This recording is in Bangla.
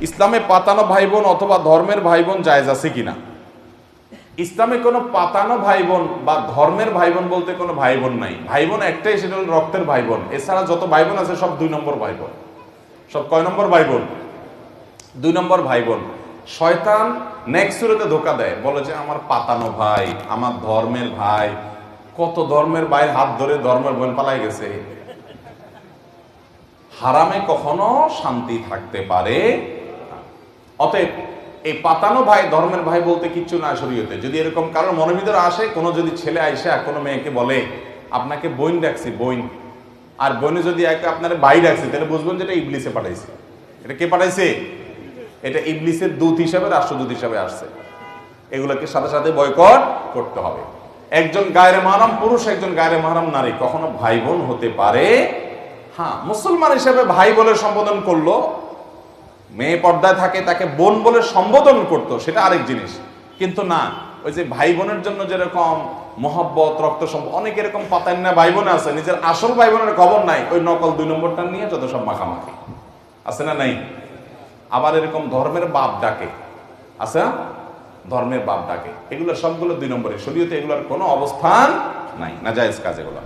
ইসলামে পাতানো ভাই বোন অথবা ধর্মের ভাই বোন জায়েজ আছে কিনা? ইসলামে কোনো পাতানো ভাই বোন বা ধর্মের ভাই বোন বলতে কোনো ভাই বোন নাই। ভাই বোন একটাই, সেটা হল রক্তের ভাই বোন। এছাড়া যত ভাই বোন আছে সব 2 নম্বর ভাই বোন। সব কয় নম্বর ভাই বোন? 2 নম্বর ভাই বোন। শয়তান নেক্সট সুরতে ধোকা দেয়, বলে যে আমার পাতানো ভাই, আমার ধর্মের ভাই। কত ধর্মের ভাই হাত ধরে ধর্মের বোন পালাই গেছে। হারামে কখনো শান্তি থাকতে পারে। অতএব এই পাতানো ভাই ধর্মের ভাই বলতে কিচ্ছু না শরীয়তে। যদি এরকম কারোর মনের ভিতরে আসে, কোনো যদি ছেলে আইসা কোনো মেয়েকে বলে আপনাকে বোন ডাকছি বোন, আর বোনে যদি আপনার ভাই ডাকছি, তাহলে বুঝবেন যে এটা ইবলিসে পাঠাইছে। এটা কে পাঠাইছে? এটা ইবলিসের দূত হিসাবে, রাষ্ট্রদূত হিসাবে আসছে। এগুলোকে সাথে সাথে বয়কট করতে হবে। একজন গায়রে মাহরাম পুরুষ, একজন গায়রে মাহরাম নারী কখনো ভাই বোন হতে পারে। হ্যাঁ, মুসলমান হিসেবে ভাই বলে সম্বোধন করলো, মেয়ে পর্দায় থাকে তাকে বোন বলে সম্বোধন করতো, সেটা আরেক জিনিস। কিন্তু না, ওই যে ভাই বোনের জন্য যেরকম মহব্বত, রক্ত সম্পর্ক, অনেক এরকম পাতায় না ভাই বোন আছে, নিজের আসল ভাই বোনের খবর নাই, ওই নকল 2 নম্বরটা নিয়ে যত সব মাখামাখি আছে না নাই? আবার এরকম ধর্মের বাপ ডাকে, আছে না? ধর্মের বাপ ডাকে, এগুলো সবগুলো 2 নম্বরে। শরীয়তে এগুলোর কোনো অবস্থান নাই, নাজায়েজ কাজ এগুলো।